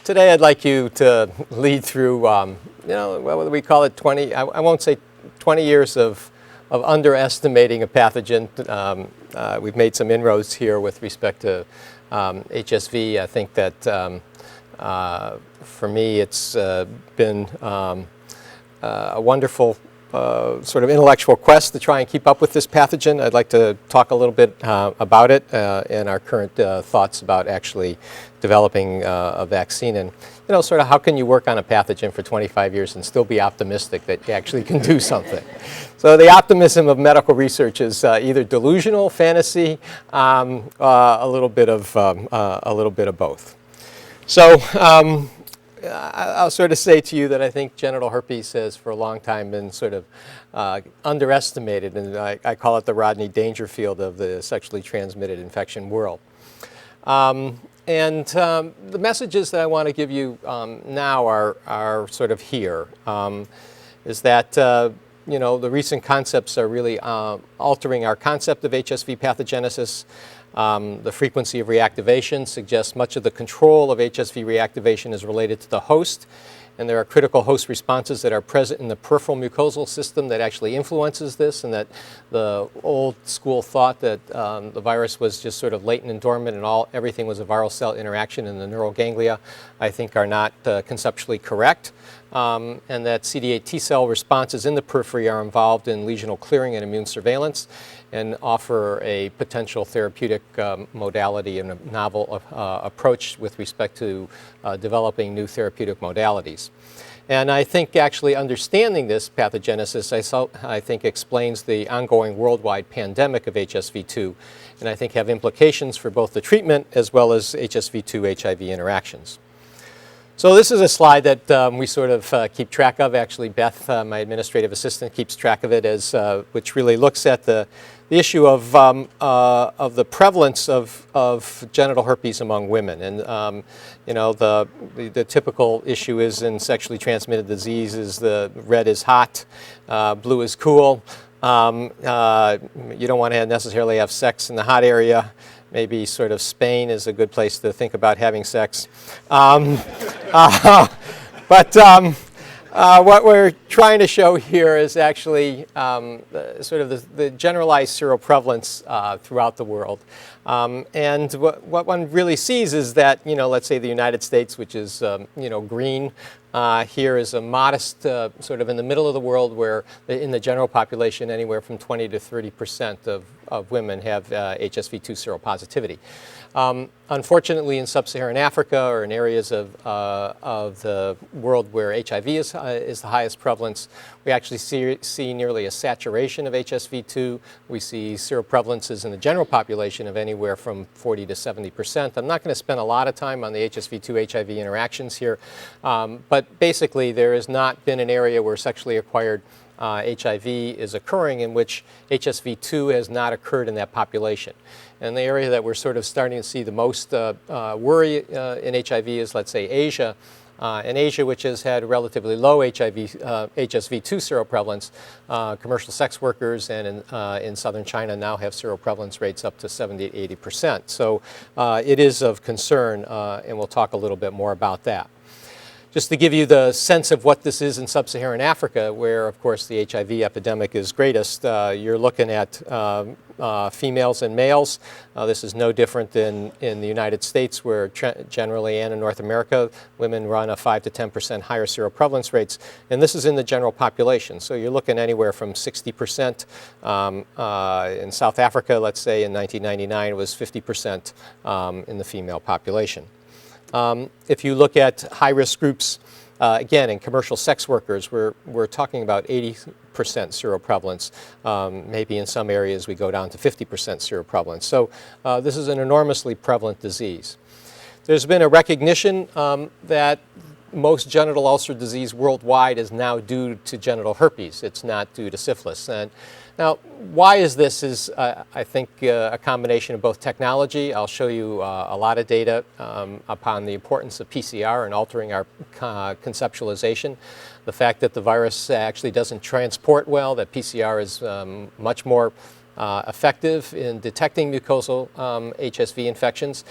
Today I'd like you to lead through, what we call it, 20, I won't say 20 years of underestimating a pathogen. We've made some inroads here with respect to HSV. I think that for me it's been a wonderful sort of intellectual quest to try and keep up with this pathogen. I'd like to talk a little bit about it and our current thoughts about actually developing a vaccine, and sort of how can you work on a pathogen for 25 years and still be optimistic that you actually can do something. So the optimism of medical research is either delusional, fantasy, a little bit of both. So I'll sort of say to you that I think genital herpes has for a long time been sort of underestimated, and I call it the Rodney Dangerfield of the sexually transmitted infection world. The messages that I want to give you now are sort of here, is that the recent concepts are really altering our concept of HSV pathogenesis. The frequency of reactivation suggests much of the control of HSV reactivation is related to the host, and there are critical host responses that are present in the peripheral mucosal system that actually influences this, and that the old school thought that the virus was just sort of latent and dormant and everything was a viral cell interaction in the neural ganglia, I think are not conceptually correct. And that CD8 Tcell responses in the periphery are involved in lesional clearing and immune surveillance and offer a potential therapeutic modality and a novel approach with respect to developing new therapeutic modalities. And I think actually understanding this pathogenesis, I think explains the ongoing worldwide pandemic of HSV2, and I think have implications for both the treatment as well as HSV2 HIV interactions. So this is a slide that we sort of keep track of. Actually, Beth, my administrative assistant, keeps track of it, which really looks at the issue of the prevalence of genital herpes among women. And the typical issue is in sexually transmitted diseases: the red is hot, blue is cool. You don't want to necessarily have sex in the hot area. Maybe sort of Spain is a good place to think about having sex. But what we're trying to show here is actually sort of the generalized seroprevalence throughout the world. And what one really sees is that, let's say the United States, which is, green, here is a modest sort of in the middle of the world, where in the general population anywhere from 20 to 30% of women have HSV2 seropositivity. Unfortunately, in Sub-Saharan Africa or in areas of the world where HIV is the highest prevalence, we actually see nearly a saturation of HSV2. We see seroprevalences in the general population of anywhere from 40 to 70%. I'm not going to spend a lot of time on the HSV2 HIV interactions here, but basically there has not been an area where sexually acquired HIV is occurring in which HSV2 has not occurred in that population. And the area that we're sort of starting to see the most worry in HIV is, let's say, Asia. In Asia, which has had relatively low HSV2 seroprevalence, commercial sex workers and in southern China now have seroprevalence rates up to 70 to 80%. So it is of concern, and we'll talk a little bit more about that. Just to give you the sense of what this is in Sub-Saharan Africa, where, of course, the HIV epidemic is greatest, you're looking at females and males. This is no different than in the United States, where generally, and in North America, women run a 5 to 10% higher seroprevalence rates. And this is in the general population. So you're looking anywhere from 60%. In South Africa, let's say, in 1999, it was 50% in the female population. If you look at high-risk groups, again, in commercial sex workers, we're talking about 80% seroprevalence. Maybe in some areas we go down to 50% seroprevalence. So this is an enormously prevalent disease. There's been a recognition that most genital ulcer disease worldwide is now due to genital herpes. It's not due to syphilis. And now, why is this? I think, a combination of both technology. I'll show you a lot of data upon the importance of PCR and altering our conceptualization. The fact that the virus actually doesn't transport well, that PCR is much more effective in detecting mucosal HSV infections,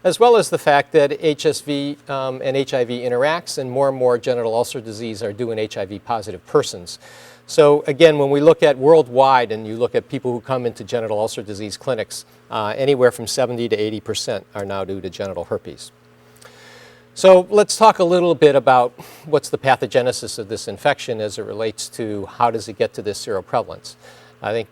as well as the fact that HSV and HIV interacts, and more genital ulcer disease are due in HIV-positive persons. So again, when we look at worldwide and you look at people who come into genital ulcer disease clinics, anywhere from 70 to 80% are now due to genital herpes. So let's talk a little bit about what's the pathogenesis of this infection as it relates to how does it get to this seroprevalence. I think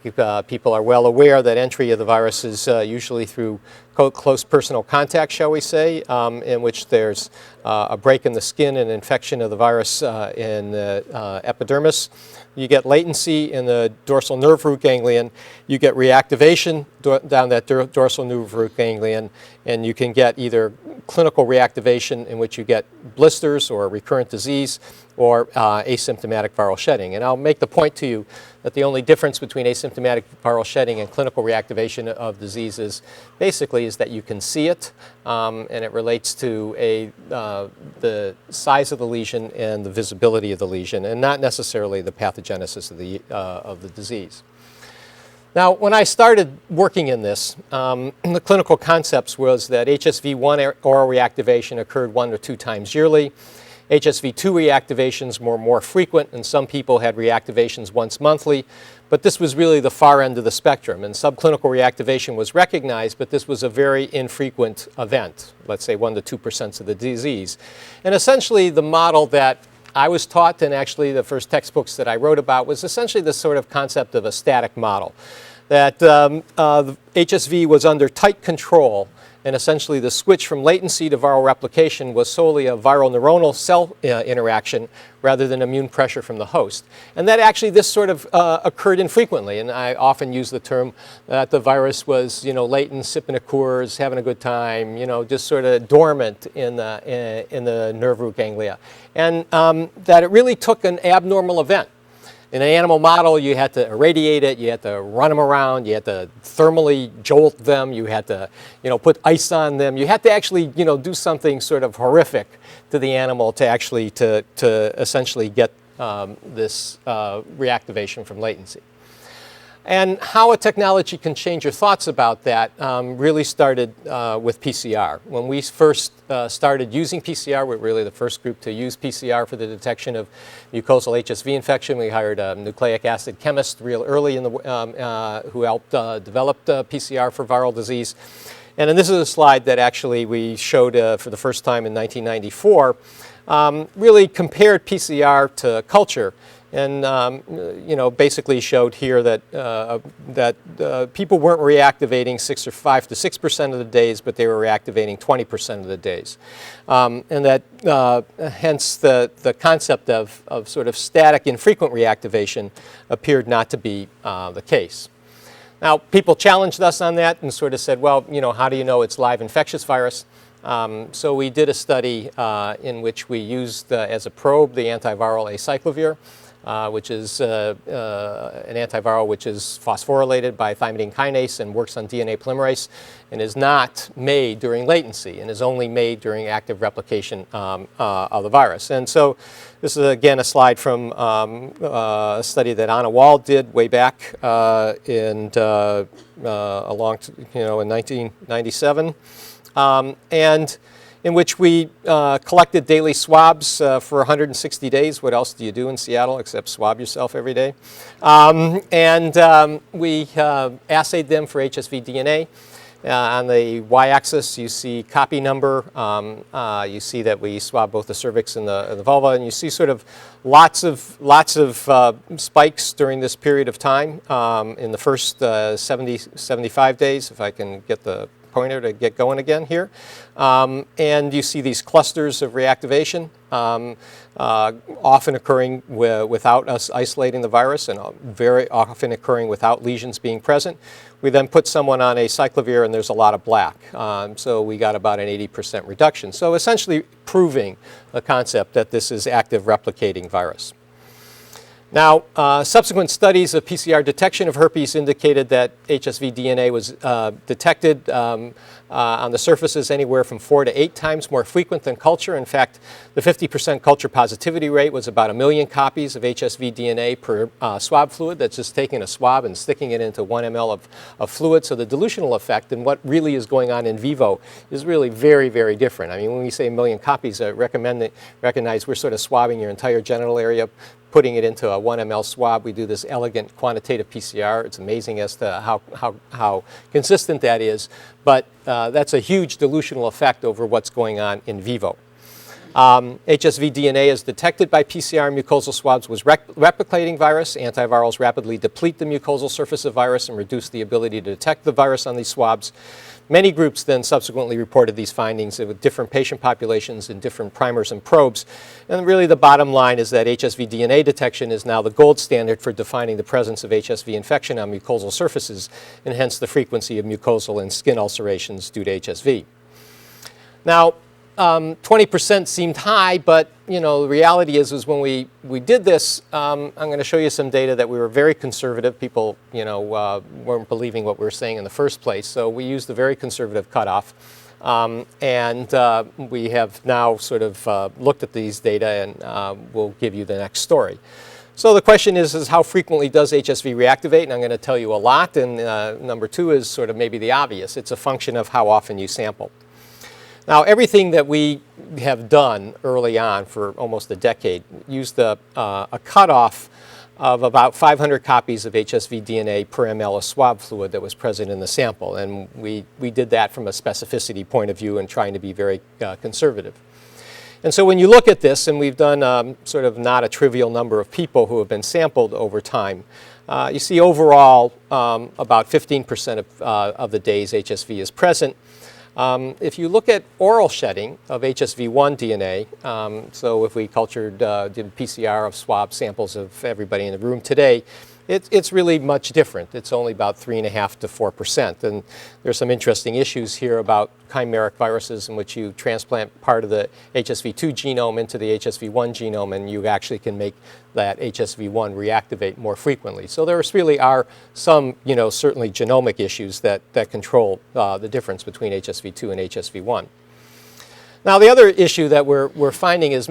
people are well aware that entry of the virus is usually through close personal contact, shall we say, in which there's a break in the skin and infection of the virus in the epidermis. You get latency in the dorsal nerve root ganglion. You get reactivation down that dorsal nerve root ganglion, and you can get either clinical reactivation in which you get blisters or recurrent disease, or asymptomatic viral shedding. And I'll make the point to you that the only difference between asymptomatic viral shedding and clinical reactivation of diseases basically is that you can see it, and it relates to the size of the lesion and the visibility of the lesion, and not necessarily the pathogenesis of the disease. Now, when I started working in this, the clinical concepts was that HSV-1 oral reactivation occurred 1 or 2 times yearly. HSV-2 reactivations were more frequent, and some people had reactivations once monthly, but this was really the far end of the spectrum, and subclinical reactivation was recognized, but this was a very infrequent event, let's say 1 to 2% of the disease. And essentially the model that I was taught, and actually the first textbooks that I wrote about, was essentially the sort of concept of a static model, that HSV was under tight control, and essentially the switch from latency to viral replication was solely a viral neuronal cell interaction rather than immune pressure from the host. And that actually this sort of occurred infrequently, and I often use the term that the virus was, latent, sipping a Coors, having a good time, just sort of dormant in the nerve root ganglia. And that it really took an abnormal event. In an animal model, you had to irradiate it, you had to run them around, you had to thermally jolt them, you had to, put ice on them. You had to actually, do something sort of horrific to the animal to actually to essentially get this reactivation from latency. And how a technology can change your thoughts about that really started with PCR. When we first started using PCR, we're really the first group to use PCR for the detection of mucosal HSV infection. We hired a nucleic acid chemist real early in who helped develop PCR for viral disease. And this is a slide that actually we showed for the first time in 1994, really compared PCR to culture. And basically showed here that people weren't reactivating 5 to 6% of the days, but they were reactivating 20% of the days, and that hence the concept of sort of static infrequent reactivation appeared not to be the case. Now, people challenged us on that and sort of said, well, how do you know it's live infectious virus? So we did a study in which we used as a probe the antiviral acyclovir, which is an antiviral which is phosphorylated by thymidine kinase and works on DNA polymerase, and is not made during latency and is only made during active replication of the virus. And so this is again a slide from a study that Anna Wall did way back in 1997, and in which we collected daily swabs for 160 days. What else do you do in Seattle except swab yourself every day? We assayed them for HSV DNA. On the y-axis, you see copy number. You see that we swab both the cervix and the vulva, and you see sort of lots of spikes during this period of time in the first 75 days, if I can get the pointer to get going again here. And you see these clusters of reactivation, often occurring without us isolating the virus, and very often occurring without lesions being present. We then put someone on acyclovir and there's a lot of black. So we got about an 80% reduction. So essentially proving the concept that this is active replicating virus. Now, subsequent studies of PCR detection of herpes indicated that HSV DNA was detected on the surfaces anywhere from 4 to 8 times more frequent than culture. In fact, the 50% culture positivity rate was about 1 million copies of HSV DNA per swab fluid. That's just taking a swab and sticking it into 1 ml of fluid. So the dilutional effect and what really is going on in vivo is really very, very different. I mean, when we say 1 million copies, I recognize we're sort of swabbing your entire genital area, putting it into a 1 ml swab. We do this elegant quantitative PCR. It's amazing as to how consistent that is, but that's a huge dilutional effect over what's going on in vivo. HSV DNA is detected by PCR mucosal swabs with replicating virus. Antivirals rapidly deplete the mucosal surface of virus and reduce the ability to detect the virus on these swabs. Many groups then subsequently reported these findings with different patient populations and different primers and probes. And really the bottom line is that HSV DNA detection is now the gold standard for defining the presence of HSV infection on mucosal surfaces, and hence the frequency of mucosal and skin ulcerations due to HSV. Now, 20% seemed high, but the reality is when we did this, I'm going to show you some data that we were very conservative. People weren't believing what we were saying in the first place, so we used a very conservative cutoff, and we have now sort of looked at these data, and we'll give you the next story. So the question is how frequently does HSV reactivate? And I'm going to tell you a lot, and number 2 is sort of maybe the obvious. It's a function of how often you sample. Now, everything that we have done early on for almost a decade used a cutoff of about 500 copies of HSV DNA per ml of swab fluid that was present in the sample. And we did that from a specificity point of view and trying to be very conservative. And so when you look at this, and we've done sort of not a trivial number of people who have been sampled over time, you see overall about 15% of the days HSV is present. If you look at oral shedding of HSV1 DNA, so if we cultured, did PCR of swab samples of everybody in the room today, it's really much different. It's only about 3.5 to 4%. And there's some interesting issues here about chimeric viruses in which you transplant part of the HSV2 genome into the HSV1 genome, and you actually can make that HSV1 reactivate more frequently. So there really are some, certainly genomic issues that control the difference between HSV2 and HSV1. Now, the other issue that we're finding is,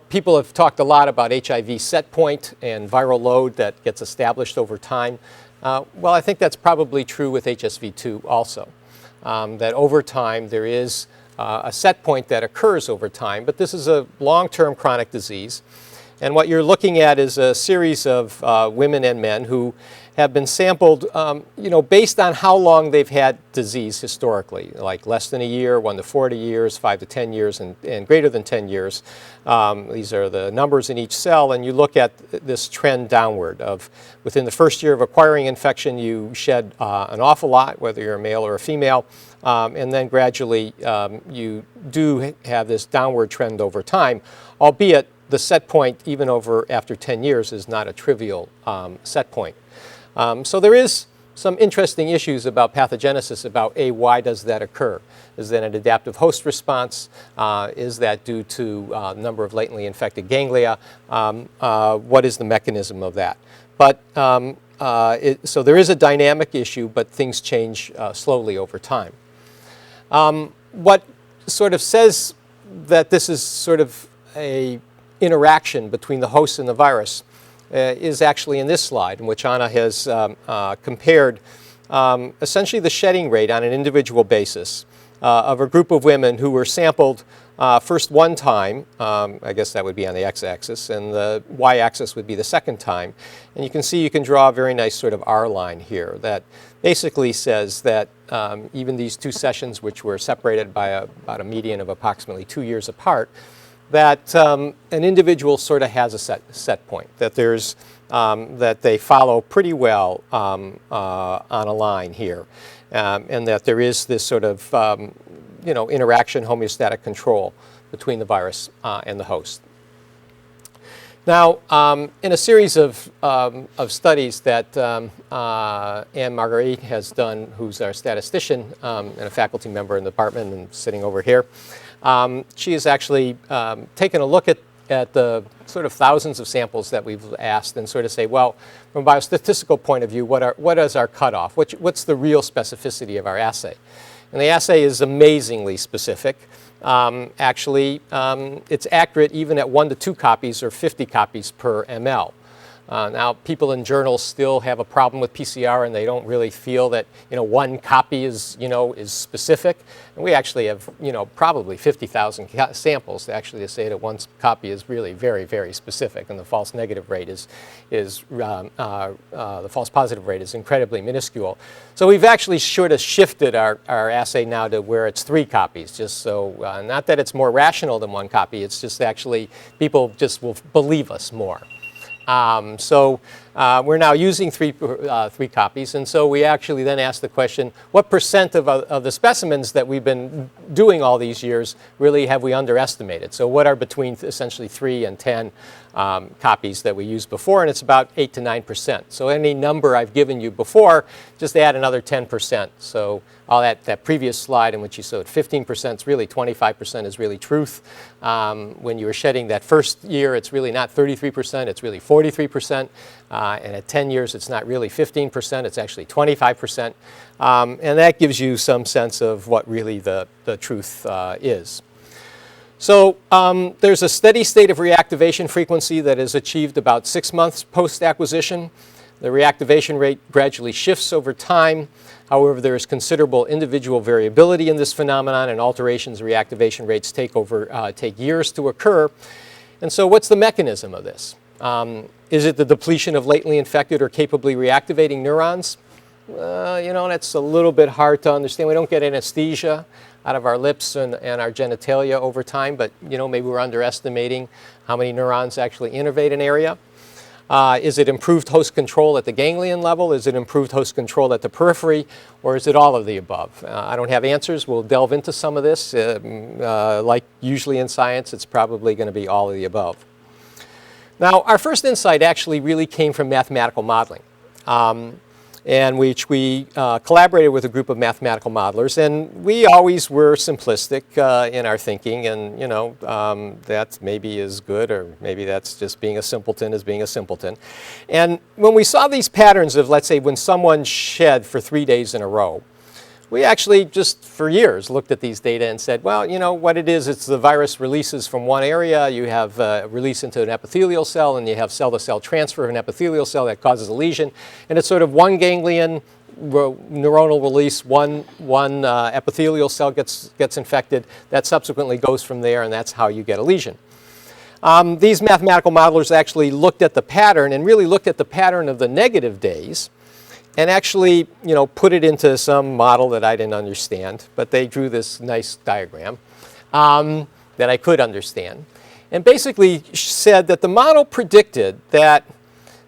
people have talked a lot about HIV set point and viral load that gets established over time. Well, I think that's probably true with HSV2 also, that over time there is a set point that occurs over time, but this is a long-term chronic disease. And what you're looking at is a series of women and men who have been sampled, based on how long they've had disease historically, like less than a year, 1 to 40 years, 5 to 10 years, and greater than 10 years. These are the numbers in each cell, and you look at this trend downward of within the first year of acquiring infection, you shed an awful lot, whether you're a male or a female, and then gradually you do have this downward trend over time, albeit the set point, even after 10 years, is not a trivial set point. So there is some interesting issues about pathogenesis, about why does that occur? Is that an adaptive host response? Is that due to number of latently infected ganglia? What is the mechanism of that? But so there is a dynamic issue, but things change slowly over time. What sort of says that this is sort of a interaction between the host and the virus is actually in this slide, in which Anna has compared essentially the shedding rate on an individual basis of a group of women who were sampled first one time, I guess that would be on the x-axis, and the y-axis would be the second time. And you can see you can draw a very nice sort of R line here that basically says that even these 2 sessions, which were separated by about a median of approximately 2 years apart, that an individual sort of has a set point, that there's that they follow pretty well on a line here, and that there is this sort of interaction, homeostatic control between the virus and the host. Now, in a series of studies that Anne Marguerite has done, who's our statistician and a faculty member in the department and sitting over here, she has actually taken a look at the sort of thousands of samples that we've asked and sort of say, well, from a biostatistical point of view, what is our cutoff? What's the real specificity of our assay? And the assay is amazingly specific. Actually, it's accurate even at 1 to 2 copies or 50 copies per ml. Now, people in journals still have a problem with PCR, and they don't really feel that 1 copy is is specific. And we actually have probably 50,000 samples to say that 1 copy is really very, very specific, and the false negative rate the false positive rate is incredibly minuscule. So we've actually sort of shifted our assay now to where it's 3 copies, just so not that it's more rational than 1 copy. It's just actually people just will believe us more. We're now using three copies, and so we actually then ask the question, what percent of the specimens that we've been doing all these years really have we underestimated? So what are between essentially 3 and 10 copies that we used before, and it's about 8 to 9%. So any number I've given you before, just add another 10%. So all that previous slide in which you showed 15%, it's really 25% is really truth. When you were shedding that first year, it's really not 33%, it's really 43%. And at 10 years, it's not really 15%, it's actually 25%. And that gives you some sense of what really the truth is. So there's a steady state of reactivation frequency that is achieved about 6 months post-acquisition. The reactivation rate gradually shifts over time. However, there is considerable individual variability in this phenomenon, and alterations in reactivation rates take years to occur. And so what's the mechanism of this? Is it the depletion of latently infected or capably reactivating neurons? That's a little bit hard to understand. We don't get anesthesia out of our lips and our genitalia over time, but maybe we're underestimating how many neurons actually innervate an area. Is it improved host control at the ganglion level? Is it improved host control at the periphery? Or is it all of the above? I don't have answers. We'll delve into some of this. Like usually in science, it's probably going to be all of the above. Now, our first insight actually really came from mathematical modeling, in which we collaborated with a group of mathematical modelers, and we always were simplistic in our thinking, and that maybe is good, or maybe that's just being a simpleton is being a simpleton. And when we saw these patterns of, let's say, when someone shed for 3 days in a row, we actually just for years looked at these data and said, well, what it is, it's the virus releases from one area, you have release into an epithelial cell, and you have cell-to-cell transfer of an epithelial cell that causes a lesion. And it's sort of one ganglion neuronal release, one epithelial cell gets infected, that subsequently goes from there, and that's how you get a lesion. These mathematical modelers actually looked at the pattern and really looked at the pattern of the negative days, and actually, put it into some model that I didn't understand, but they drew this nice diagram that I could understand, and basically said that the model predicted that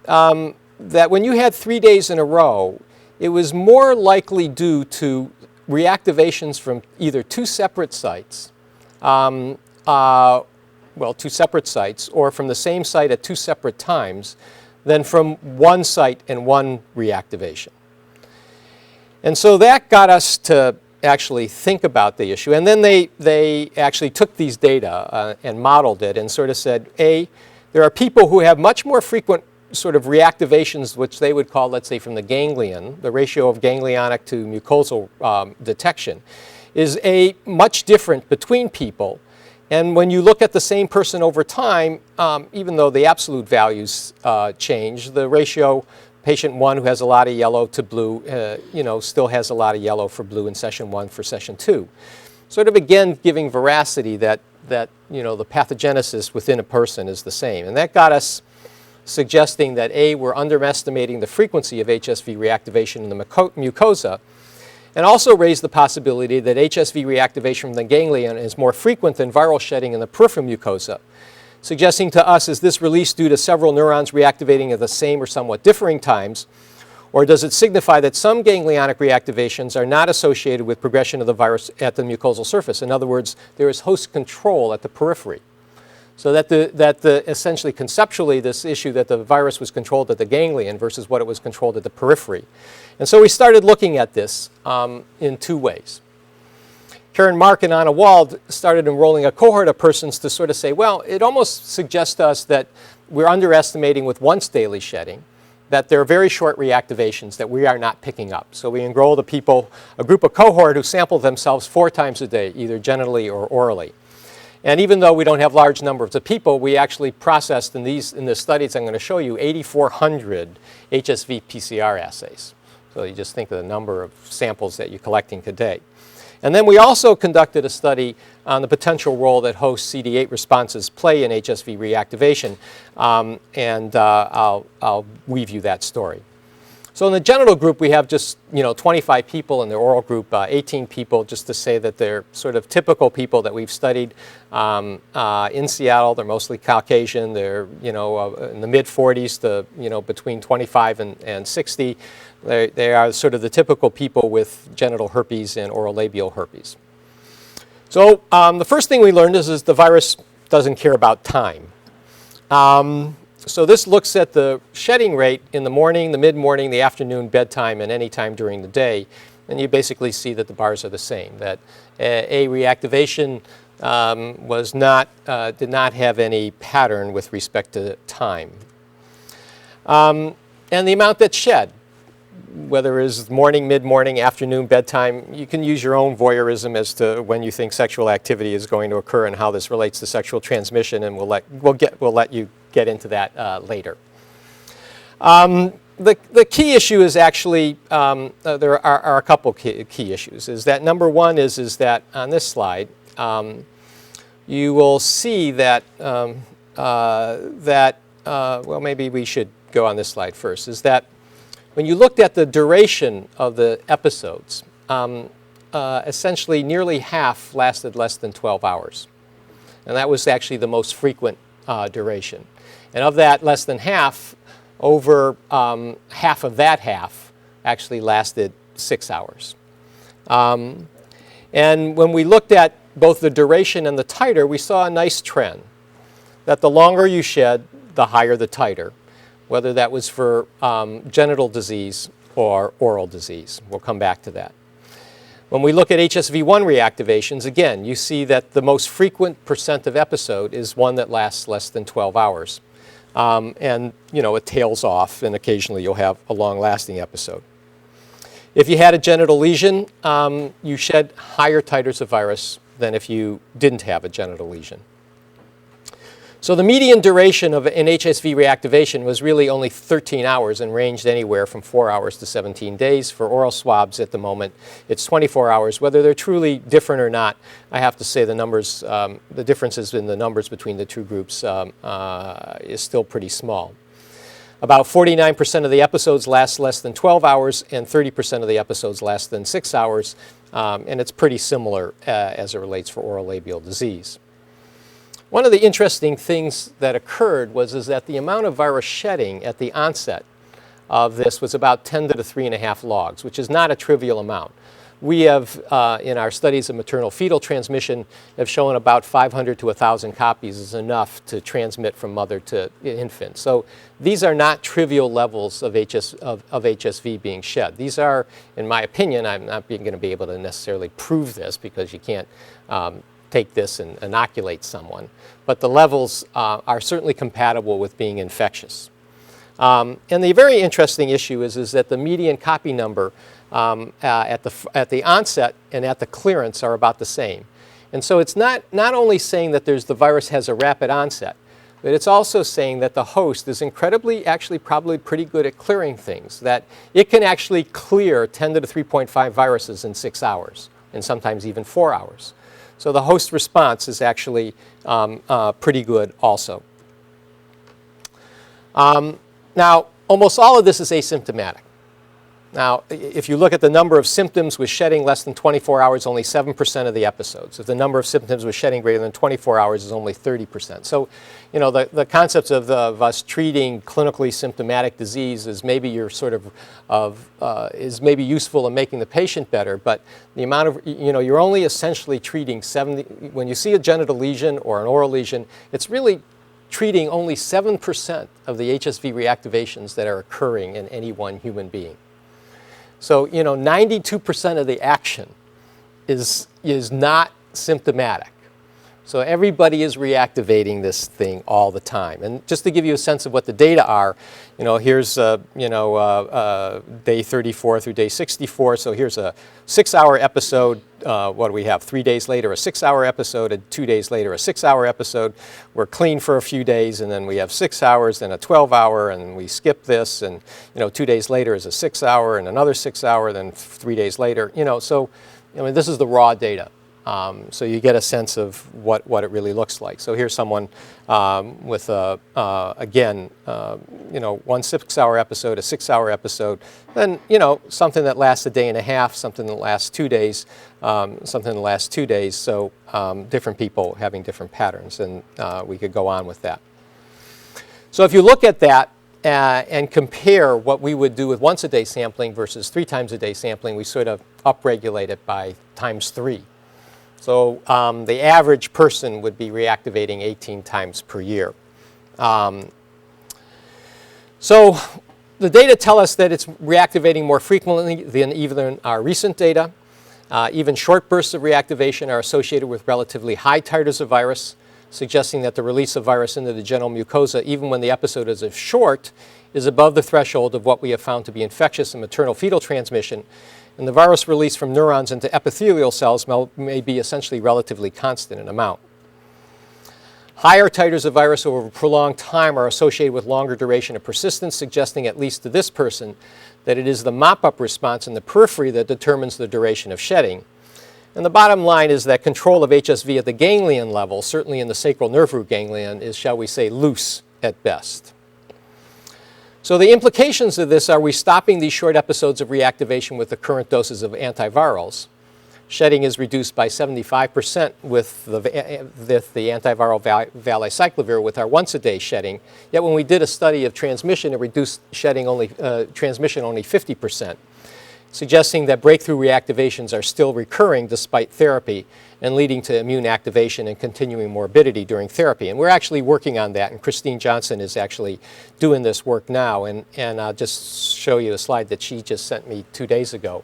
when you had 3 days in a row, it was more likely due to reactivations from either 2 separate sites, or from the same site at 2 separate times, than from 1 site and 1 reactivation. And so that got us to actually think about the issue. And then they actually took these data and modeled it and sort of said, there are people who have much more frequent sort of reactivations, which they would call, let's say, from the ganglion. The ratio of ganglionic to mucosal detection is much different between people. And when you look at the same person over time, even though the absolute values change, the ratio, patient 1 who has a lot of yellow to blue, still has a lot of yellow for blue in session 1 for session 2. Sort of again giving veracity that the pathogenesis within a person is the same. And that got us suggesting that we're underestimating the frequency of HSV reactivation in the mucosa, and also raised the possibility that HSV reactivation from the ganglion is more frequent than viral shedding in the peripheral mucosa, suggesting to us, is this release due to several neurons reactivating at the same or somewhat differing times, or does it signify that some ganglionic reactivations are not associated with progression of the virus at the mucosal surface? In other words, there is host control at the periphery. So that essentially conceptually this issue that the virus was controlled at the ganglion versus what it was controlled at the periphery. And so we started looking at this in 2 ways. Karen Mark and Anna Wald started enrolling a cohort of persons to sort of say, well, it almost suggests to us that we're underestimating with once daily shedding, that there are very short reactivations that we are not picking up. So we enrolled a group of cohort who sampled themselves 4 times a day, either genitally or orally. And even though we don't have large numbers of people, we actually processed in the studies I'm going to show you 8,400 HSV PCR assays. So you just think of the number of samples that you're collecting today. And then we also conducted a study on the potential role that host CD8 responses play in HSV reactivation, and I'll weave you that story. So in the genital group, we have just 25 people. In the oral group, 18 people, just to say that they're sort of typical people that we've studied in Seattle. They're mostly Caucasian. They're in the mid-40s to between 25 and 60. They are sort of the typical people with genital herpes and oral labial herpes. So the first thing we learned is the virus doesn't care about time. So this looks at the shedding rate in the morning, the mid-morning, the afternoon, bedtime, and any time during the day. And you basically see that the bars are the same, that a reactivation did not have any pattern with respect to time. And the amount that's shed, whether it's morning, mid-morning, afternoon, bedtime, you can use your own voyeurism as to when you think sexual activity is going to occur and how this relates to sexual transmission, and we'll let you get into that later. The key issue is actually, there are a couple key issues. Is that number one is that on this slide, you will see that, well, maybe we should go on this slide first, is that when you looked at the duration of the episodes, essentially nearly half lasted less than 12 hours. And that was actually the most frequent duration. And of that less than half, over half of that half actually lasted 6 hours. And when we looked at both the duration and the titer, we saw a nice trend that the longer you shed, the higher the titer, whether that was for genital disease or oral disease. We'll come back to that. When we look at HSV1 reactivations, again, you see that the most frequent percent of episode is one that lasts less than 12 hours. And, it tails off, and occasionally you'll have a long-lasting episode. If you had a genital lesion, you shed higher titers of virus than if you didn't have a genital lesion. So the median duration of an HSV reactivation was really only 13 hours and ranged anywhere from 4 hours to 17 days. For oral swabs at the moment, it's 24 hours. Whether they're truly different or not, I have to say the numbers, the differences in the numbers between the two groups is still pretty small. About 49% of the episodes last less than 12 hours and 30% of the episodes less than 6 hours. And it's pretty similar as it relates for oral labial disease. One of the interesting things that occurred was that the amount of virus shedding at the onset of this was about 10 to the 3.5 logs, which is not a trivial amount. We have, in our studies of maternal fetal transmission, have shown about 500 to 1,000 copies is enough to transmit from mother to infant. So these are not trivial levels of HSV being shed. These are, in my opinion, I'm not going to be able to necessarily prove this because you can't take this and inoculate someone. But the levels are certainly compatible with being infectious. And the very interesting issue is that the median copy number at the onset and at the clearance are about the same. And so it's not only saying that the virus has a rapid onset, but it's also saying that the host is incredibly, actually probably pretty good at clearing things, that it can actually clear 10 to the 3.5 viruses in 6 hours, and sometimes even 4 hours. So the host response is actually pretty good also. Now, almost all of this is asymptomatic. Now, if you look at the number of symptoms with shedding less than 24 hours, only 7% of the episodes. If the number of symptoms with shedding greater than 24 hours is only 30%. So, the concepts of us treating clinically symptomatic disease is maybe is maybe useful in making the patient better, but the amount of, you're only essentially treating 70, when you see a genital lesion or an oral lesion, it's really treating only 7% of the HSV reactivations that are occurring in any one human being. So, 92% of the action is not symptomatic. So everybody is reactivating this thing all the time. And just to give you a sense of what the data are, here's day 34 through day 64. So here's a 6-hour episode. What do we have? 3 days later, a 6-hour episode, and 2 days later, a 6-hour episode. We're clean for a few days, and then we have 6 hours, then a 12-hour, and we skip this, and 2 days later is a 6-hour, and another 6-hour, then 3 days later. So this is the raw data. So you get a sense of what it really looks like. So here's someone with, again, 1 6-hour episode, a 6-hour episode, then, something that lasts a day and a half, something that lasts 2 days, something that lasts 2 days. So different people having different patterns, and we could go on with that. So if you look at that and compare what we would do with once-a-day sampling versus 3 times a day sampling, we sort of upregulate it by ×3. So the average person would be reactivating 18 times per year. So the data tell us that it's reactivating more frequently than even our recent data. Even short bursts of reactivation are associated with relatively high titers of virus, suggesting that the release of virus into the genital mucosa, even when the episode is short, is above the threshold of what we have found to be infectious in maternal-fetal transmission. And the virus release from neurons into epithelial cells may be essentially relatively constant in amount. Higher titers of virus over a prolonged time are associated with longer duration of persistence, suggesting, at least to this person, that it is the mop-up response in the periphery that determines the duration of shedding. And the bottom line is that control of HSV at the ganglion level, certainly in the sacral nerve root ganglion, is, shall we say, loose at best. So the implications of this are we stopping these short episodes of reactivation with the current doses of antivirals. Shedding is reduced by 75% with the antiviral valacyclovir with our once-a-day shedding. Yet when we did a study of transmission, it reduced shedding transmission only 50%, suggesting that breakthrough reactivations are still recurring despite therapy and leading to immune activation and continuing morbidity during therapy. And we're actually working on that, and Christine Johnson is actually doing this work now. And I'll just show you a slide that she just sent me 2 days ago,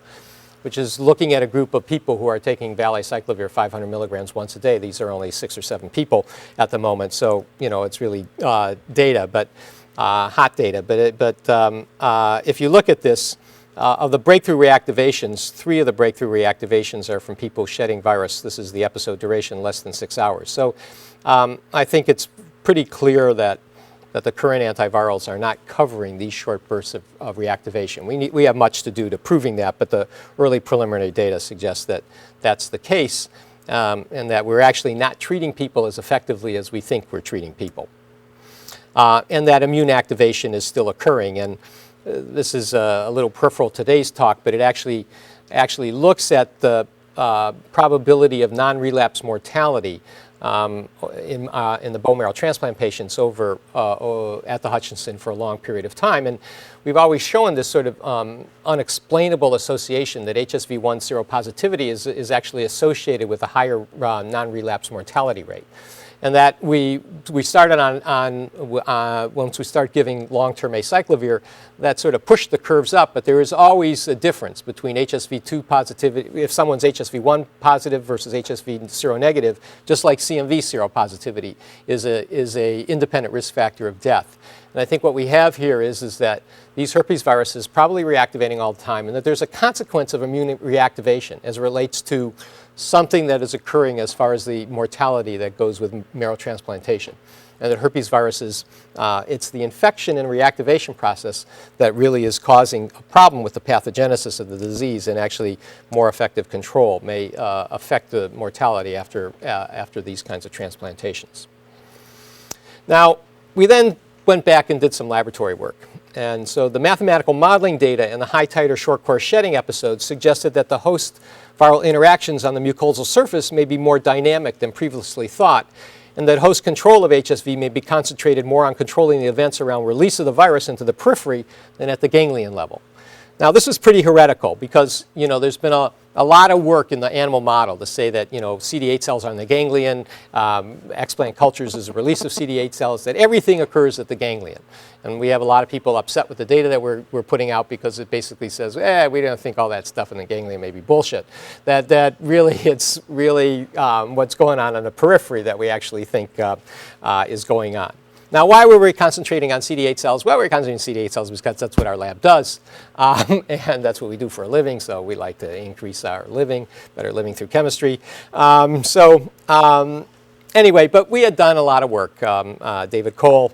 which is looking at a group of people who are taking valacyclovir 500 milligrams once a day. These are only 6 or 7 people at the moment, so it's really data, but hot data. But if you look at this, of the breakthrough reactivations, 3 of the breakthrough reactivations are from people shedding virus. This is the episode duration, less than 6 hours. So I think it's pretty clear that the current antivirals are not covering these short bursts of reactivation. We have much to do to proving that, but the early preliminary data suggests that that's the case, and that we're actually not treating people as effectively as we think we're treating people. And that immune activation is still occurring. And this is a little peripheral to today's talk, but it actually looks at the probability of non-relapse mortality in the bone marrow transplant patients over at the Hutchinson for a long period of time. And we've always shown this sort of unexplainable association that HSV1 seropositivity is actually associated with a higher non-relapse mortality rate. And that we started once we start giving long-term acyclovir, that sort of pushed the curves up, but there is always a difference between HSV2 positivity, if someone's HSV1 positive versus HSV seronegative, just like CMV seropositivity is a independent risk factor of death. And I think what we have here is that these herpes viruses probably reactivating all the time, and that there's a consequence of immune reactivation as it relates to something that is occurring as far as the mortality that goes with marrow transplantation. And that herpes viruses, it's the infection and reactivation process that really is causing a problem with the pathogenesis of the disease, and actually more effective control may affect the mortality after these kinds of transplantations. Now, we then went back and did some laboratory work. And so the mathematical modeling data and the high titer short course shedding episodes suggested that the host viral interactions on the mucosal surface may be more dynamic than previously thought, and that host control of HSV may be concentrated more on controlling the events around release of the virus into the periphery than at the ganglion level. Now this is pretty heretical because, there's been a lot of work in the animal model to say that, CD8 cells are in the ganglion, explant cultures is a release of CD8 cells, that everything occurs at the ganglion. And we have a lot of people upset with the data that we're putting out because it basically says, we don't think all that stuff in the ganglion may be bullshit. That really, it's really what's going on in the periphery that we actually think is going on. Now, why were we concentrating on CD8 cells? Well, we're concentrating on CD8 cells because that's what our lab does, and that's what we do for a living, so we like to increase our living, better living through chemistry. Anyway, but we had done a lot of work. David Cole,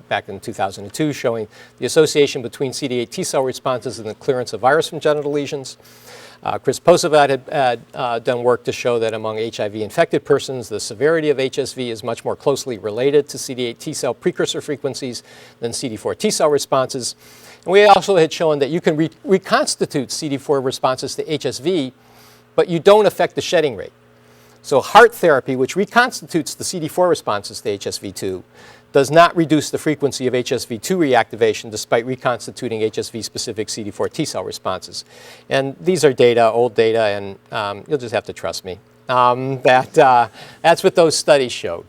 back in 2002, showing the association between CD8 Tcell responses and the clearance of virus from genital lesions. Chris Posovat had done work to show that among HIV-infected persons, the severity of HSV is much more closely related to CD8 Tcell precursor frequencies than CD4 Tcell responses. And we also had shown that you can reconstitute CD4 responses to HSV, but you don't affect the shedding rate. So HART therapy, which reconstitutes the CD4 responses to HSV2, does not reduce the frequency of HSV2 reactivation despite reconstituting HSV-specific CD4 T-cell responses. And these are data, old data, and you'll just have to trust me. That's what those studies showed.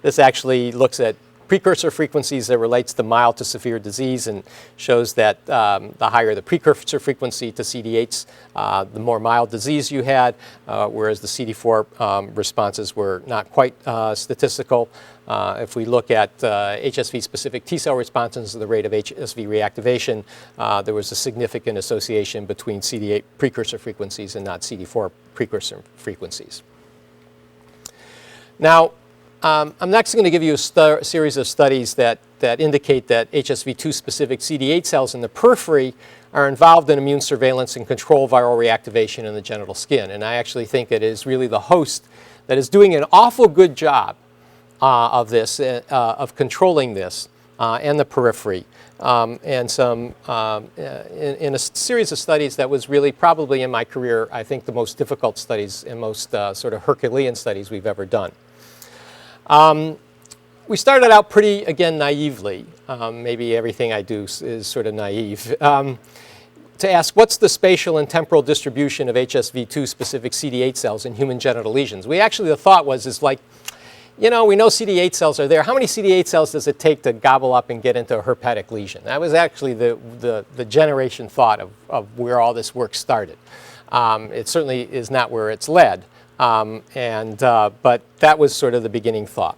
This actually looks at precursor frequencies that relates to mild to severe disease and shows that the higher the precursor frequency to CD8s, the more mild disease you had, whereas the CD4 responses were not quite statistical. If we look at HSV-specific T-cell responses, the rate of HSV reactivation, there was a significant association between CD8 precursor frequencies and not CD4 precursor frequencies. Now, I'm next going to give you a series of studies that indicate that HSV2 specific CD8 cells in the periphery are involved in immune surveillance and control viral reactivation in the genital skin. And I actually think it is really the host that is doing an awful good job of this, of controlling this and the periphery. And some, in a series of studies that was really probably in my career, I think the most difficult studies and most sort of Herculean studies we've ever done. We started out pretty, again, naively. Maybe everything I do is sort of naive. To ask what's the spatial and temporal distribution of HSV2 specific CD8 cells in human genital lesions. We actually, the thought was, like, we know CD8 cells are there. How many CD8 cells does it take to gobble up and get into a herpetic lesion? That was actually the generation thought of where all this work started. It certainly is not where it's led. But that was sort of the beginning thought.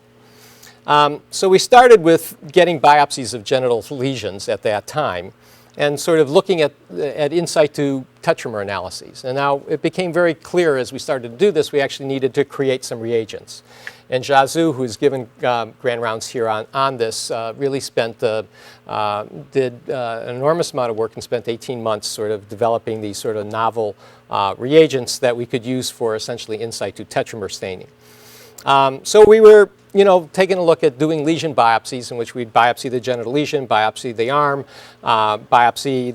So we started with getting biopsies of genital lesions at that time and sort of looking at in situ tetramer analyses. And now it became very clear as we started to do this, we actually needed to create some reagents. And Zhazhu, who's given grand rounds here on this, really did an enormous amount of work and spent 18 months sort of developing these sort of novel reagents that we could use for essentially in situ tetramer staining. So we were, taking a look at doing lesion biopsies in which we'd biopsy the genital lesion, biopsy the arm, biopsy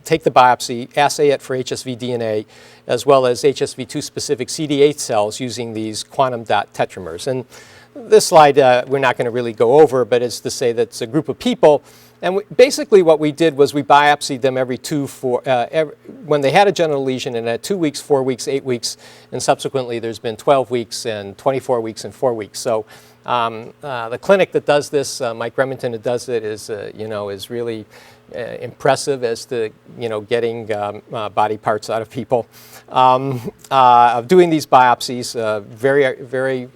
take the biopsy, assay it for HSV DNA, as well as HSV2 specific CD8 cells using these quantum dot tetramers. And this slide we're not going to really go over, but it's to say that it's a group of people. And basically what we did was we biopsied them when they had a genital lesion, and at 2 weeks, 4 weeks, 8 weeks, and subsequently there's been 12 weeks and 24 weeks and 4 weeks. So the clinic that does this, Mike Remington that does it, is really impressive as to getting body parts out of people, of doing these biopsies very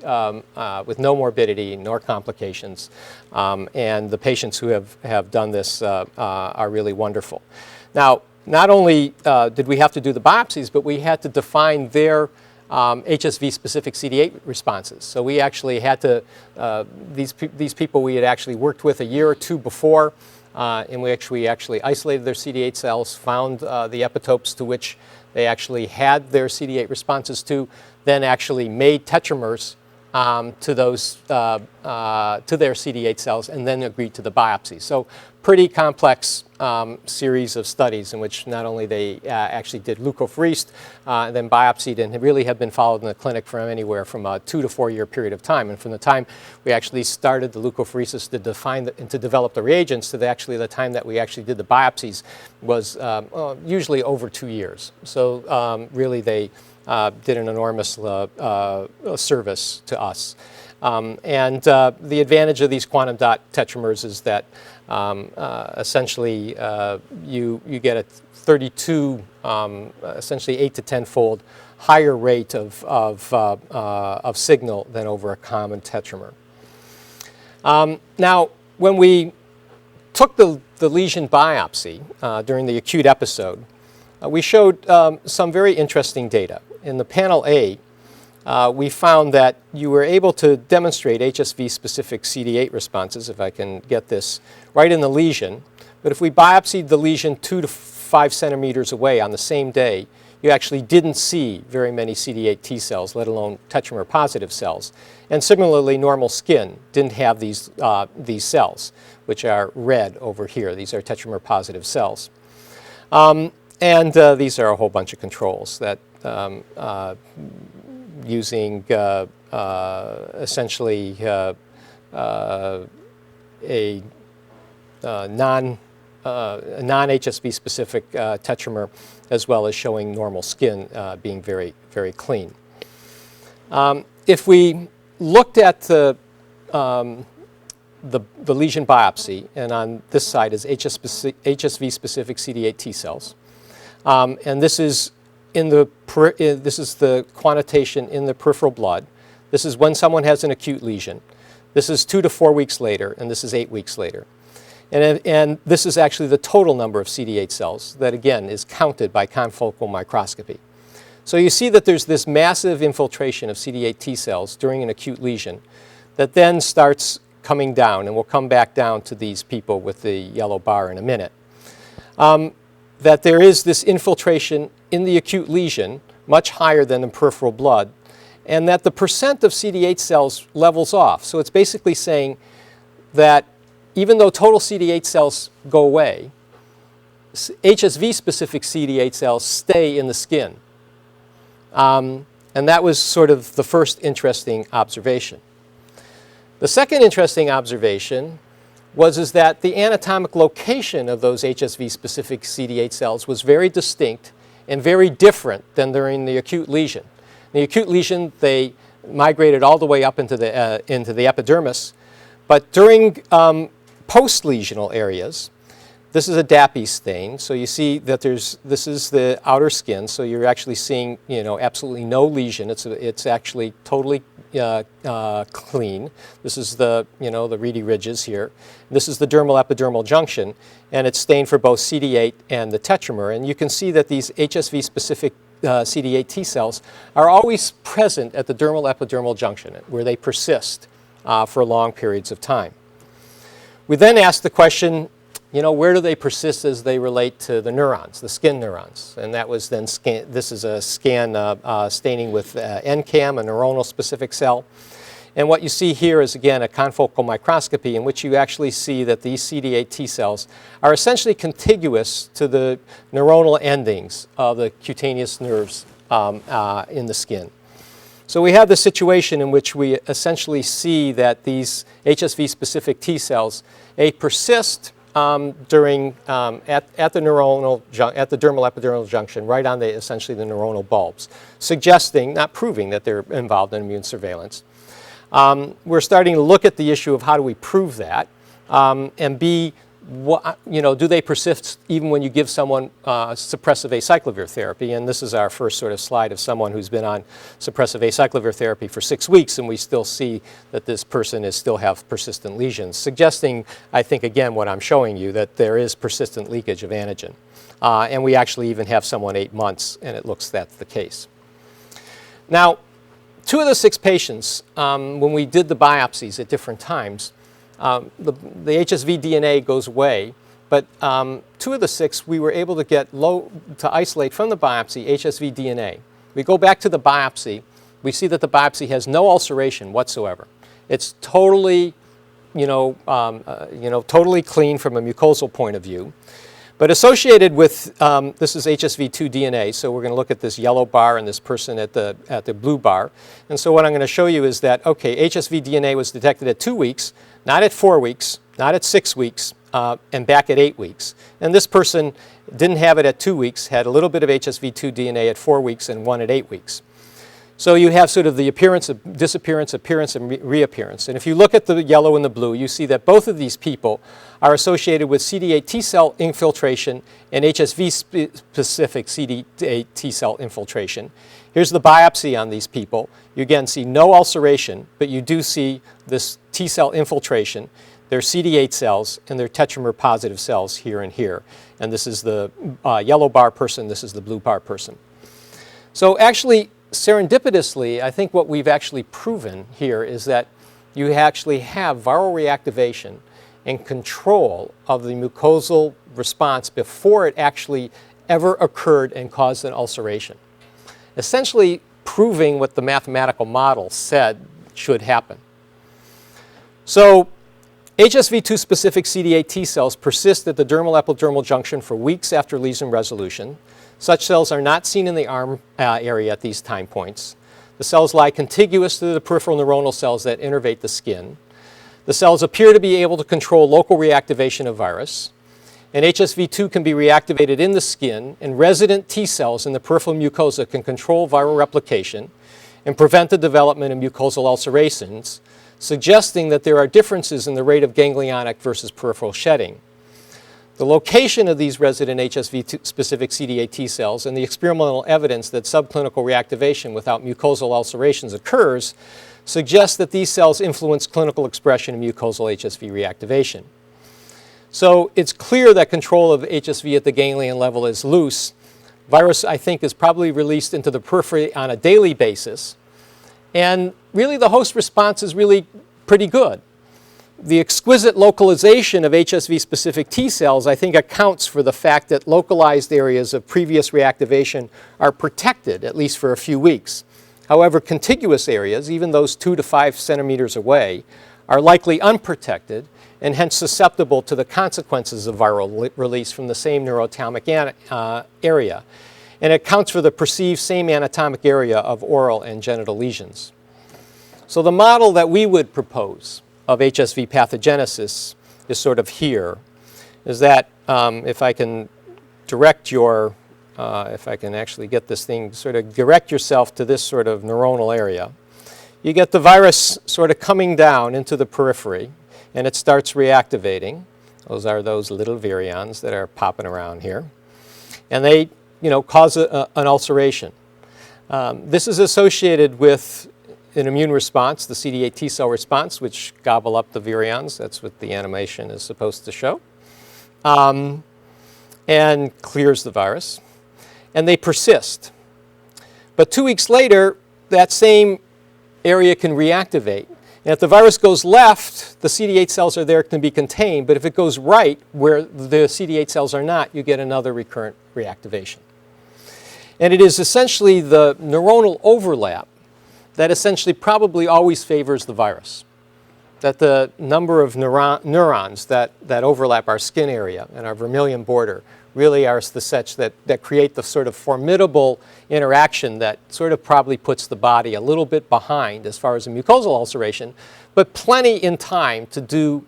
with no morbidity nor complications, and the patients who have done this are really wonderful. Now, not only did we have to do the biopsies, but we had to define their HSV-specific CD8 responses. So we actually had to, these people we had actually worked with a year or two before, in which we actually isolated their CD8 cells, found the epitopes to which they actually had their CD8 responses to, then actually made tetramers to those to their CD8 cells and then agreed to the biopsy. So pretty complex series of studies in which not only they actually did leukapheresis and then biopsied and really have been followed in the clinic for anywhere from a 2 to 4 year period of time. And from the time we actually started the leukapheresis to define and to develop the reagents to the time that we actually did the biopsies was usually over 2 years. So really they did an enormous service to us. And the advantage of these quantum dot tetramers is that essentially you get a 32, essentially 8 to 10-fold higher rate of signal than over a common tetramer. Now, when we took the lesion biopsy during the acute episode, we showed some very interesting data. In the panel A, we found that you were able to demonstrate HSV-specific CD8 responses, if I can get this, right in the lesion. But if we biopsied the lesion 2 to 5 centimeters away on the same day, you actually didn't see very many CD8 T cells, let alone tetramer-positive cells. And similarly, normal skin didn't have these cells, which are red over here. These are tetramer-positive cells. And these are a whole bunch of controls that using essentially a non-HSV specific tetramer, as well as showing normal skin being very, very clean. If we looked at the lesion biopsy, and on this side is HSV specific CD8 T cells, and this is this is the quantitation in the peripheral blood. This is when someone has an acute lesion. This is 2 to 4 weeks later, and this is 8 weeks later. And this is actually the total number of CD8 cells that, again, is counted by confocal microscopy. So you see that there's this massive infiltration of CD8 T cells during an acute lesion that then starts coming down, and we'll come back down to these people with the yellow bar in a minute. That there is this infiltration in the acute lesion, much higher than in peripheral blood, and that the percent of CD8 cells levels off. So it's basically saying that even though total CD8 cells go away, HSV-specific CD8 cells stay in the skin. And that was sort of the first interesting observation. The second interesting observation is that the anatomic location of those HSV-specific CD8 cells was very distinct and very different than during the acute lesion. In the acute lesion, they migrated all the way up into the epidermis, but during post-lesional areas, this is a DAPI stain, so you see that this is the outer skin, so you're actually seeing, absolutely no lesion. It's actually totally clean. This is the reedy ridges here. This is the dermal epidermal junction, and it's stained for both CD8 and the tetramer. And you can see that these HSV-specific CD8 T cells are always present at the dermal epidermal junction, where they persist for long periods of time. We then asked the question, where do they persist as they relate to the neurons, the skin neurons? And that was then this is a scan staining with NCAM, a neuronal specific cell. And what you see here is, again, a confocal microscopy in which you actually see that these CD8 T cells are essentially contiguous to the neuronal endings of the cutaneous nerves in the skin. So we have the situation in which we essentially see that these HSV-specific T cells, persist during at the dermal epidermal junction, right on essentially the neuronal bulbs, suggesting, not proving, that they're involved in immune surveillance. We're starting to look at the issue of how do we prove that, and B, do they persist even when you give someone suppressive acyclovir therapy? And this is our first sort of slide of someone who's been on suppressive acyclovir therapy for 6 weeks, and we still see that this person still have persistent lesions, suggesting, I think, again, what I'm showing you, that there is persistent leakage of antigen. And we actually even have someone 8 months, and it looks that's the case. Now, 2 of the 6 patients, when we did the biopsies at different times, the HSV DNA goes away, but 2 of the 6 we were able to get to isolate from the biopsy HSV DNA. We go back to the biopsy, we see that the biopsy has no ulceration whatsoever. It's totally, totally clean from a mucosal point of view. But associated with, this is HSV2 DNA, so we're going to look at this yellow bar and this person at the blue bar. And so what I'm going to show you is that, okay, HSV DNA was detected at 2 weeks, not at 4 weeks, not at 6 weeks, and back at 8 weeks. And this person didn't have it at 2 weeks, had a little bit of HSV2 DNA at 4 weeks and one at 8 weeks. So you have sort of the appearance of disappearance, appearance, and reappearance. And if you look at the yellow and the blue, you see that both of these people are associated with CD8 Tcell infiltration and HSV-specific CD8 Tcell infiltration. Here's the biopsy on these people. You again see no ulceration, but you do see this T-cell infiltration. They're CD8 cells, and they're tetramer-positive cells here and here. And this is the yellow bar person. This is the blue bar person. So actually, serendipitously, I think what we've actually proven here is that you actually have viral reactivation and control of the mucosal response before it actually ever occurred and caused an ulceration. Essentially proving what the mathematical model said should happen. So HSV2 specific CD8 T cells persist at the dermal epidermal junction for weeks after lesion resolution. Such cells are not seen in the arm area at these time points. The cells lie contiguous to the peripheral neuronal cells that innervate the skin. The cells appear to be able to control local reactivation of virus. And HSV2 can be reactivated in the skin, and resident T cells in the peripheral mucosa can control viral replication and prevent the development of mucosal ulcerations, suggesting that there are differences in the rate of ganglionic versus peripheral shedding. The location of these resident HSV-specific CD8 T cells and the experimental evidence that subclinical reactivation without mucosal ulcerations occurs suggests that these cells influence clinical expression of mucosal HSV reactivation. So it's clear that control of HSV at the ganglion level is loose. Virus, I think, is probably released into the periphery on a daily basis. And really the host response is really pretty good. The exquisite localization of HSV-specific T cells, I think, accounts for the fact that localized areas of previous reactivation are protected, at least for a few weeks. However, contiguous areas, even those 2 to 5 centimeters away, are likely unprotected and hence susceptible to the consequences of viral release from the same neuroatomic area. And it accounts for the perceived same anatomic area of oral and genital lesions. So the model that we would propose of HSV pathogenesis is sort of here, is that if I can direct your, if I can actually get this thing, sort of direct yourself to this sort of neuronal area, you get the virus sort of coming down into the periphery, and it starts reactivating. Those are those little virions that are popping around here. And they, cause an ulceration. This is associated with an immune response, the CD8 T cell response, which gobble up the virions. That's what the animation is supposed to show. And clears the virus. And they persist. But 2 weeks later, that same area can reactivate. And if the virus goes left, the CD8 cells are there, can be contained. But if it goes right, where the CD8 cells are not, you get another recurrent reactivation. And it is essentially the neuronal overlap that essentially probably always favors the virus. That the number of neurons that overlap our skin area and our vermilion border really are the such that create the sort of formidable interaction that sort of probably puts the body a little bit behind as far as a mucosal ulceration, but plenty in time to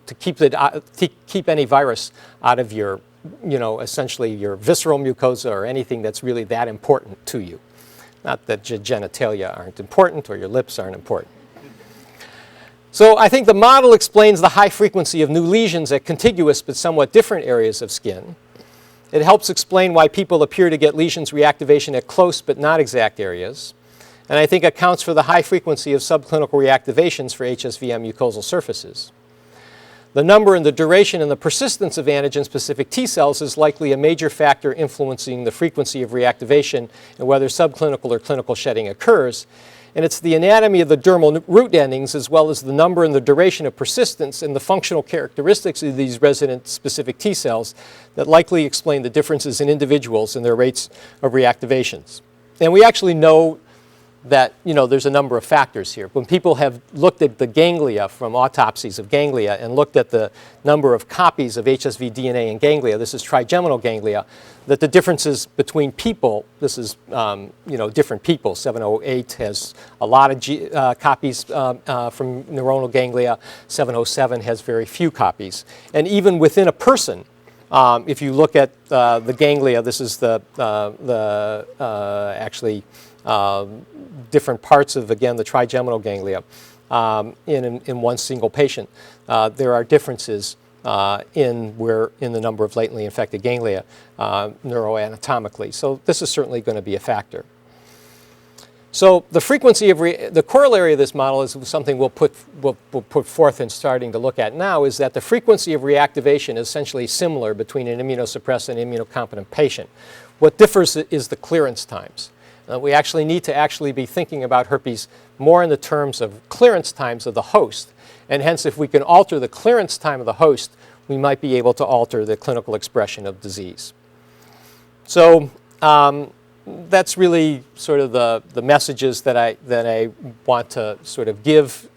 keep any virus out of your, essentially your visceral mucosa or anything that's really that important to you. Not that your genitalia aren't important or your lips aren't important. So I think the model explains the high frequency of new lesions at contiguous but somewhat different areas of skin. It helps explain why people appear to get lesions reactivation at close but not exact areas. And I think accounts for the high frequency of subclinical reactivations for HSV on mucosal surfaces. The number and the duration and the persistence of antigen-specific T cells is likely a major factor influencing the frequency of reactivation and whether subclinical or clinical shedding occurs. And it's the anatomy of the dermal root endings as well as the number and the duration of persistence and the functional characteristics of these resident specific T cells that likely explain the differences in individuals and their rates of reactivations. And we actually know that, there's a number of factors here. When people have looked at the ganglia from autopsies of ganglia and looked at the number of copies of HSV DNA in ganglia, this is trigeminal ganglia, that the differences between people, this is, different people. 708 has a lot of copies from neuronal ganglia. 707 has very few copies. And even within a person, if you look at the ganglia, this is actually different parts of, again, the trigeminal ganglia in one single patient. There are differences in the number of latently infected ganglia neuroanatomically. So this is certainly going to be a factor. So the frequency of the corollary of this model is something we'll put forth in starting to look at now, is that the frequency of reactivation is essentially similar between an immunosuppressed and immunocompetent patient. What differs is the clearance times. We actually need to be thinking about herpes more in the terms of clearance times of the host. And hence, if we can alter the clearance time of the host, we might be able to alter the clinical expression of disease. So that's really sort of the messages that I want to sort of give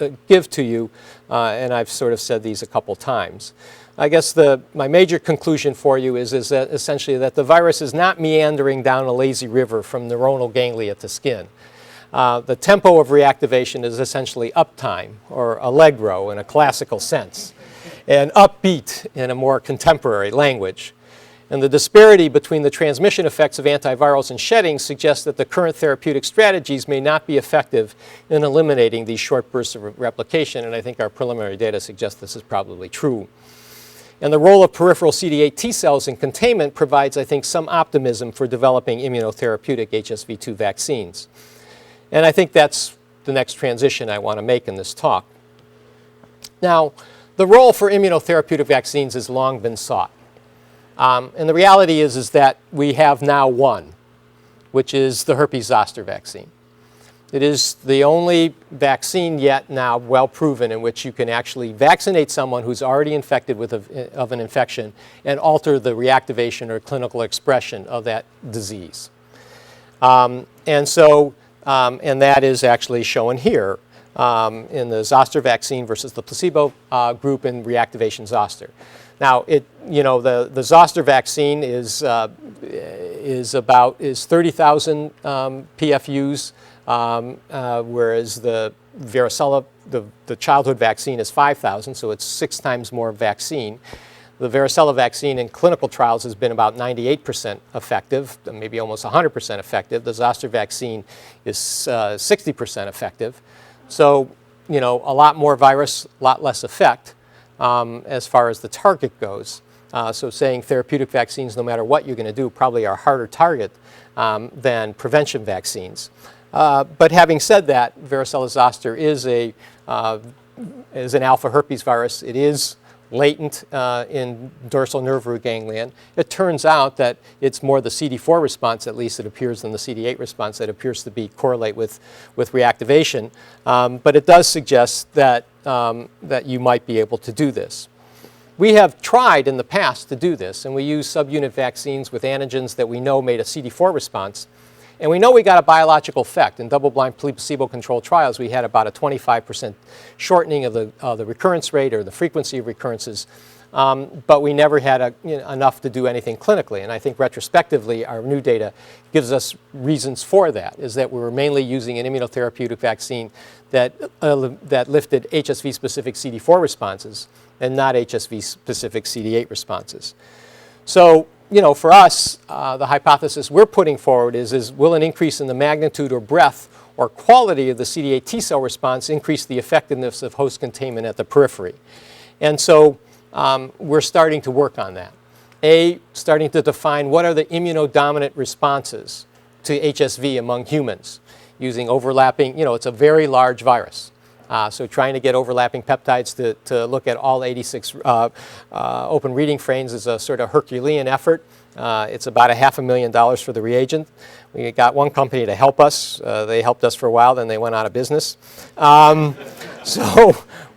to you, and I've sort of said these a couple times. I guess my major conclusion for you is that essentially that the virus is not meandering down a lazy river from neuronal ganglia to skin. The tempo of reactivation is essentially uptime, or allegro in a classical sense, and upbeat in a more contemporary language. And the disparity between the transmission effects of antivirals and shedding suggests that the current therapeutic strategies may not be effective in eliminating these short bursts of replication, and I think our preliminary data suggests this is probably true. And the role of peripheral CD8 Tcells in containment provides, I think, some optimism for developing immunotherapeutic HSV2 vaccines. And I think that's the next transition I want to make in this talk. Now, the role for immunotherapeutic vaccines has long been sought. And the reality is that we have now one, which is the herpes zoster vaccine. It is the only vaccine yet now well proven in which you can actually vaccinate someone who's already infected of an infection and alter the reactivation or clinical expression of that disease. And that is actually shown here in the zoster vaccine versus the placebo group in reactivation zoster. Now, the zoster vaccine is 30,000 PFUs, whereas the varicella, the childhood vaccine, is 5,000, so it's 6 times more vaccine. The varicella vaccine in clinical trials has been about 98% effective, maybe almost 100% effective. The zoster vaccine is 60% effective. So, a lot more virus, a lot less effect as far as the target goes. So saying therapeutic vaccines, no matter what you're going to do, probably are a harder target than prevention vaccines. But having said that, varicella zoster is an alpha herpes virus. It is latent in dorsal nerve root ganglion. It turns out that it's more the CD4 response, at least it appears, than the CD8 response that appears to be correlate with reactivation. But it does suggest that you might be able to do this. We have tried in the past to do this, and we use subunit vaccines with antigens that we know made a CD4 response. And we know we got a biological effect. In double-blind placebo-controlled trials, we had about a 25% shortening of the recurrence rate or the frequency of recurrences, but we never had enough to do anything clinically. And I think retrospectively, our new data gives us reasons for that, is that we were mainly using an immunotherapeutic vaccine that lifted HSV-specific CD4 responses and not HSV-specific CD8 responses. So, for us, the hypothesis we're putting forward is will an increase in the magnitude or breadth or quality of the CD8 T-cell response increase the effectiveness of host containment at the periphery? And so we're starting to work on that. Starting to define what are the immunodominant responses to HSV among humans using overlapping, it's a very large virus. So trying to get overlapping peptides to look at all 86 open reading frames is a sort of Herculean effort. It's about $500,000 for the reagent. We got one company to help us. They helped us for a while, then they went out of business. So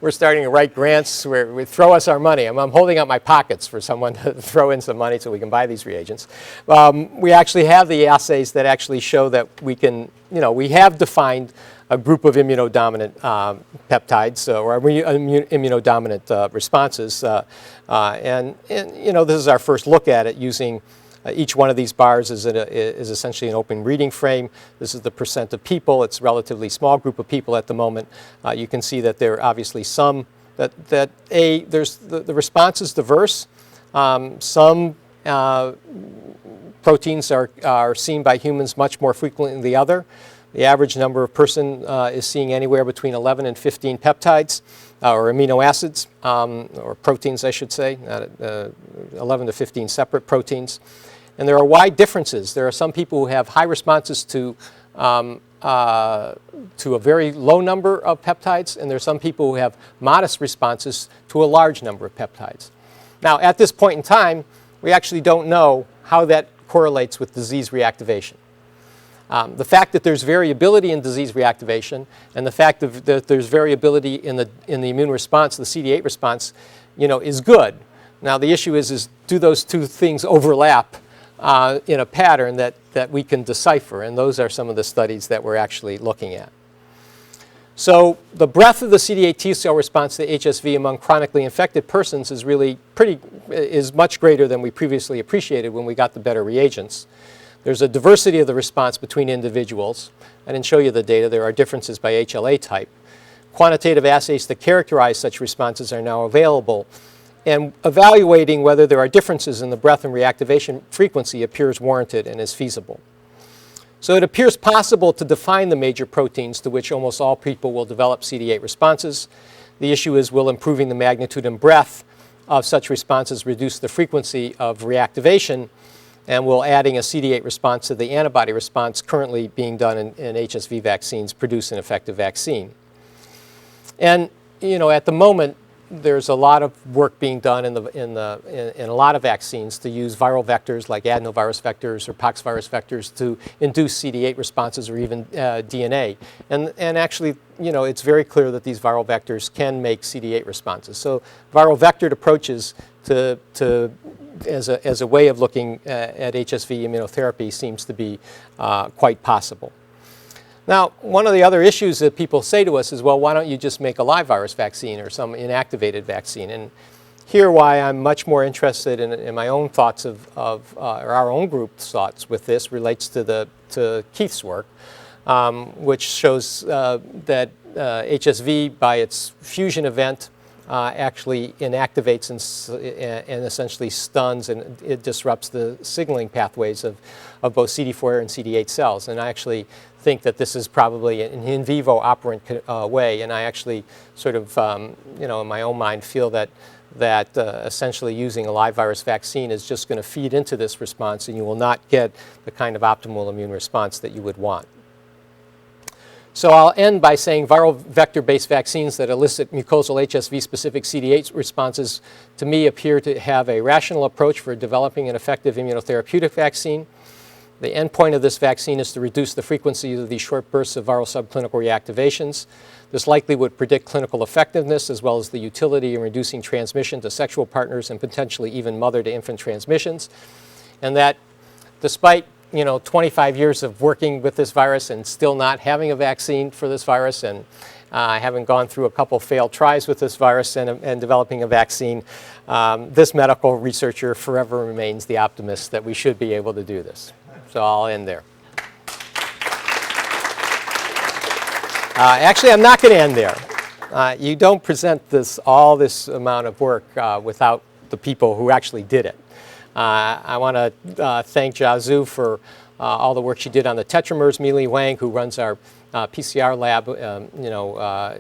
we're starting to write grants where we throw us our money. I'm holding out my pockets for someone to throw in some money so we can buy these reagents. We actually have the assays that actually show that we can, we have defined a group of immunodominant peptides or immunodominant responses. And this is our first look at it using each one of these bars is essentially an open reading frame. This is the percent of people. It's a relatively small group of people at the moment. You can see that there are obviously some, the response is diverse. Some proteins are seen by humans much more frequently than the other. The average number of person is seeing anywhere between 11 and 15 peptides or amino acids, or proteins, I should say, 11 to 15 separate proteins. And there are wide differences. There are some people who have high responses to a very low number of peptides, and there are some people who have modest responses to a large number of peptides. Now, at this point in time, we actually don't know how that correlates with disease reactivation. The fact that there's variability in disease reactivation and the fact that there's variability in the immune response, the CD8 response, is good. Now the issue is do those two things overlap in a pattern that we can decipher? And those are some of the studies that we're actually looking at. So the breadth of the CD8 T-cell response to HSV among chronically infected persons is really is much greater than we previously appreciated when we got the better reagents. There's a diversity of the response between individuals. I didn't show you the data. There are differences by HLA type. Quantitative assays to characterize such responses are now available. And evaluating whether there are differences in the breadth and reactivation frequency appears warranted and is feasible. So it appears possible to define the major proteins to which almost all people will develop CD8 responses. The issue is, will improving the magnitude and breadth of such responses reduce the frequency of reactivation? And will adding a CD8 response to the antibody response currently being done in HSV vaccines produce an effective vaccine? And at the moment, there's a lot of work being done in a lot of vaccines to use viral vectors like adenovirus vectors or poxvirus vectors to induce CD8 responses or even DNA. And actually, it's very clear that these viral vectors can make CD8 responses. So viral vectored approaches as a way of looking at HSV immunotherapy seems to be quite possible. Now, one of the other issues that people say to us is, well, why don't you just make a live virus vaccine or some inactivated vaccine? And here, why I'm much more interested in my own thoughts or our own group's thoughts with this relates to Keith's work, which shows that HSV, by its fusion event, actually inactivates and essentially stuns and it disrupts the signaling pathways of both CD4 and CD8 cells. And I actually think that this is probably an in vivo operant way. And I actually sort of, in my own mind, feel that essentially using a live virus vaccine is just going to feed into this response, and you will not get the kind of optimal immune response that you would want. So I'll end by saying viral vector-based vaccines that elicit mucosal HSV-specific CD8 responses, to me, appear to have a rational approach for developing an effective immunotherapeutic vaccine. The endpoint of this vaccine is to reduce the frequency of these short bursts of viral subclinical reactivations. This likely would predict clinical effectiveness as well as the utility in reducing transmission to sexual partners and potentially even mother-to-infant transmissions. And that despite 25 years of working with this virus and still not having a vaccine for this virus, and having gone through a couple failed tries with this virus and developing a vaccine, this medical researcher forever remains the optimist that we should be able to do this. So I'll end there. Actually, I'm not going to end there. You don't present all this amount of work without the people who actually did it. I want to thank Jiazhu for all the work she did on the tetramers. Mi Li Wang, who runs our PCR lab,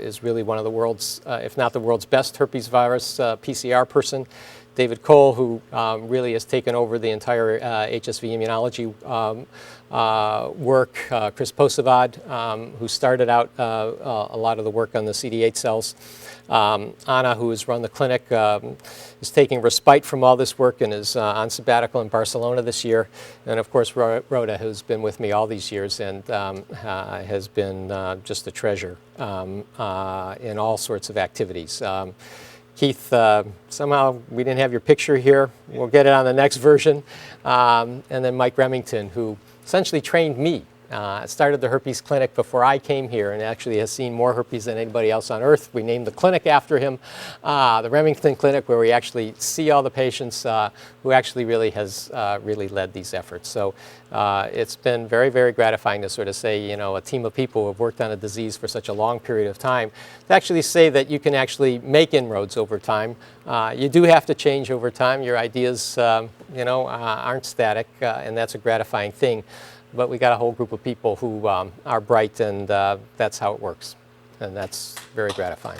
is really one of the world's, if not the world's best herpes virus PCR person. David Cole, who really has taken over the entire HSV immunology work. Chris Posavad, who started out a lot of the work on the CD8 cells. Anna, who has run the clinic. is taking respite from all this work and is on sabbatical in Barcelona this year. And of course, Rhoda, who's been with me all these years and has been just a treasure in all sorts of activities. Keith, somehow we didn't have your picture here. We'll get it on the next version. And then Mike Remington, who essentially trained me. Started the herpes clinic before I came here and actually has seen more herpes than anybody else on earth. We named the clinic after him, the Remington Clinic, where we actually see all the patients who actually really has really led these efforts. So it's been very, very gratifying to sort of say, you know, a team of people who have worked on a disease for such a long period of time, to actually say that you can actually make inroads over time. You do have to change over time. Your ideas, you know, aren't static, and that's a gratifying thing. But we got a whole group of people who are bright, and that's how it works. And that's very gratifying.